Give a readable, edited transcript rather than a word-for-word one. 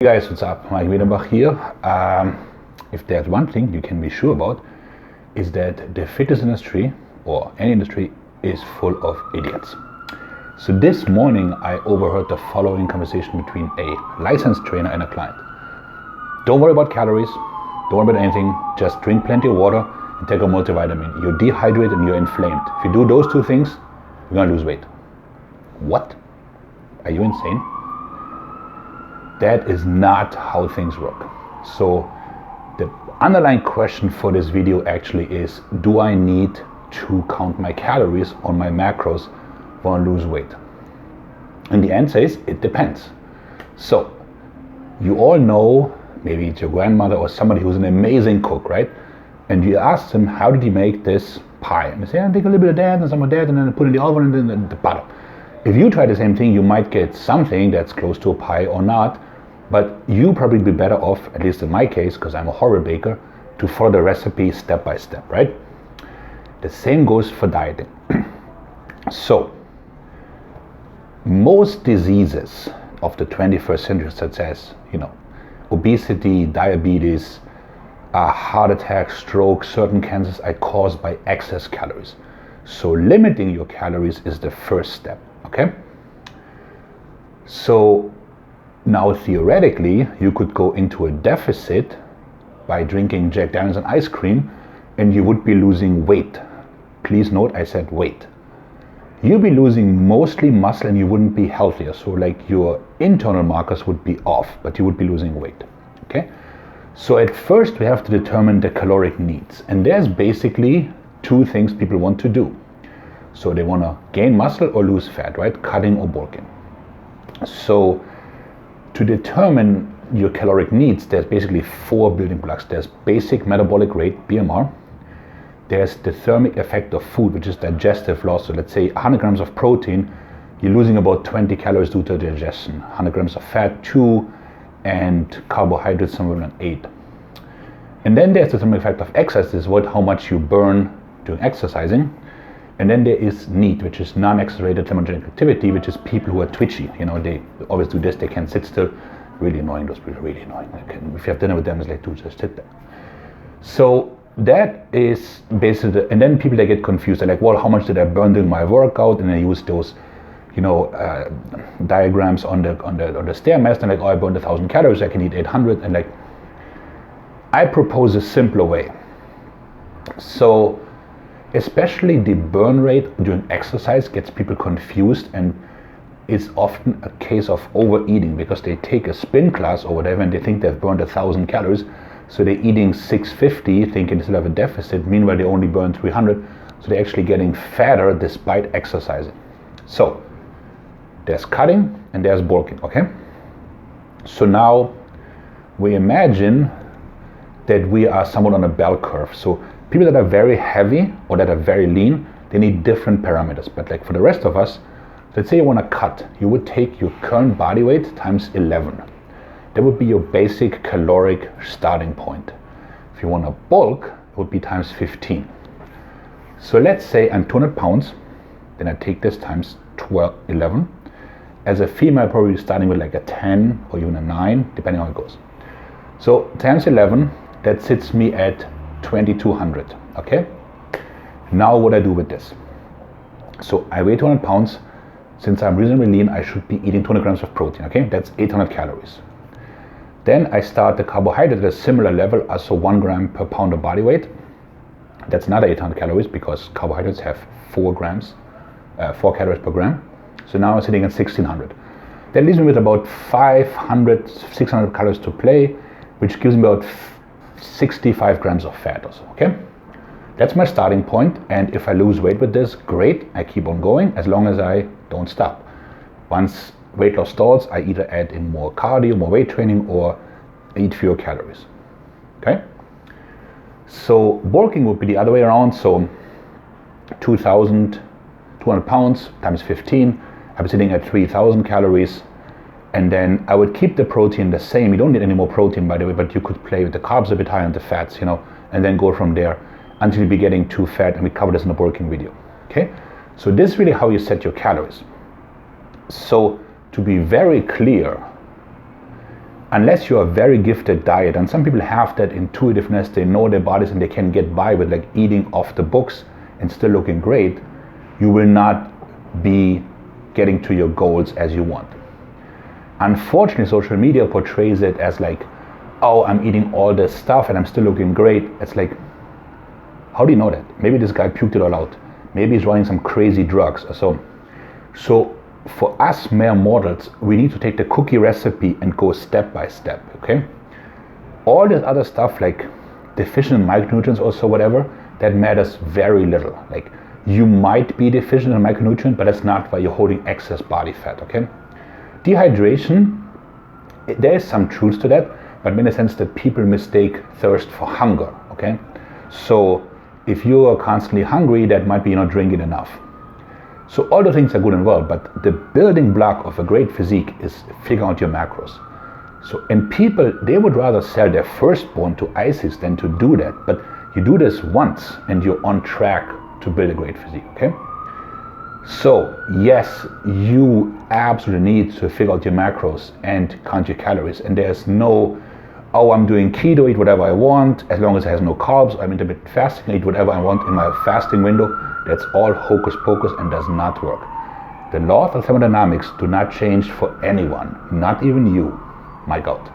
Hey guys, what's up? Maik Wiedenbach here. If there's one thing you can be sure about, is that the fitness industry, or any industry, is full of idiots. So this morning I overheard the following conversation between a licensed trainer and a client. Don't worry about calories, don't worry about anything, just drink plenty of water and take a multivitamin. You're dehydrated and you're inflamed. If you do those two things, you're gonna lose weight. What? Are you insane? That is not how things work. So the underlying question for this video actually is, do I need to count my calories on my macros when I lose weight? And the answer is, it depends. So you all know, maybe it's your grandmother or somebody who's an amazing cook, right? And you ask them, how did he make this pie? And they say, I take a little bit of that and some of that and then I put it in the oven and then the butter. If you try the same thing, you might get something that's close to a pie or not, but you probably be better off, at least in my case, because I'm a horrible baker, to follow the recipe step by step, right? The same goes for dieting. So, most diseases of the 21st century, such as, obesity, diabetes, heart attack, stroke, certain cancers, are caused by excess calories. So limiting your calories is the first step, okay? So now theoretically, you could go into a deficit by drinking Jack Daniels and ice cream, and you would be losing weight. Please note, I said weight. You'd be losing mostly muscle and you wouldn't be healthier. So like your internal markers would be off, but you would be losing weight, okay? So at first we have to determine the caloric needs. And there's basically two things people want to do. So they want to gain muscle or lose fat, right? Cutting or bulking. So to determine your caloric needs, there's basically four building blocks. There's basic metabolic rate, BMR. There's the thermic effect of food, which is digestive loss. So let's say 100 grams of protein, you're losing about 20 calories due to digestion. 100 grams of fat, 2, and carbohydrates, somewhere around 8. And then there's the thermic effect of exercise, this is how much you burn during exercising. And then there is NEAT, which is non-exercise-related thermogenic activity, which is people who are twitchy. They always do this, they can't sit still. Really annoying, those people are really annoying. If you have dinner with them, it's like, dude, just sit there. So that is basically, and then people, they get confused. They're like, well, how much did I burn during my workout? And they use those, diagrams on the Stairmaster, and like, oh, I burned 1,000 calories, I can eat 800. And like, I propose a simpler way. So especially the burn rate during exercise gets people confused, and it's often a case of overeating because they take a spin class or whatever and they think they've burned 1,000 calories. So they're eating 650 thinking they still have a deficit. Meanwhile, they only burn 300. So they're actually getting fatter despite exercising. So there's cutting and there's bulking, okay? So now we imagine that we are somewhat on a bell curve. So people that are very heavy or that are very lean, they need different parameters. But like for the rest of us, let's say you want to cut, you would take your current body weight times 11. That would be your basic caloric starting point. If you want to bulk, it would be times 15. So let's say I'm 200 pounds, then I take this times 11. As a female, I'm probably starting with like a 10 or even a 9, depending on how it goes. So times 11, that sits me at 2,200, okay? Now what I do with this? So I weigh 200 pounds. Since I'm reasonably lean, I should be eating 200 grams of protein, okay? That's 800 calories. Then I start the carbohydrate at a similar level, also 1 gram per pound of body weight. That's another 800 calories because carbohydrates have 4 calories per gram. So now I'm sitting at 1,600. That leaves me with about 500, 600 calories to play, which gives me about 65 grams of fat or so, okay? That's my starting point, and if I lose weight with this, great, I keep on going as long as I don't stop. Once weight loss stalls, I either add in more cardio, more weight training, or eat fewer calories, okay? So bulking would be the other way around, so 2,200 pounds times 15, I'm sitting at 3,000 calories, and then I would keep the protein the same. You don't need any more protein, by the way, but you could play with the carbs a bit higher and the fats, and then go from there until you be getting too fat, and we cover this in the bulking video, okay? So this is really how you set your calories. So to be very clear, unless you're a very gifted diet, and some people have that intuitiveness, they know their bodies and they can get by with like eating off the books and still looking great, you will not be getting to your goals as you want. Unfortunately, social media portrays it as like, oh, I'm eating all this stuff and I'm still looking great. It's like, how do you know that? Maybe this guy puked it all out. Maybe he's running some crazy drugs or so. So for us mere mortals, we need to take the cookie recipe and go step by step, okay? All this other stuff like deficient in micronutrients or so whatever, that matters very little. Like you might be deficient in micronutrient, but that's not why you're holding excess body fat, okay? Dehydration, there is some truth to that, but in the sense that people mistake thirst for hunger, okay? So if you are constantly hungry, that might be you're not drinking enough. So all the things are good and well, but the building block of a great physique is figuring out your macros. So, and people, they would rather sell their firstborn to ISIS than to do that, but you do this once and you're on track to build a great physique, okay? So yes, you absolutely need to figure out your macros and count your calories, and there's no, oh, I'm doing keto, eat whatever I want, as long as it has no carbs, I'm intermittent fasting, eat whatever I want in my fasting window. That's all hocus pocus and does not work. The laws of thermodynamics do not change for anyone, not even you. Maik out.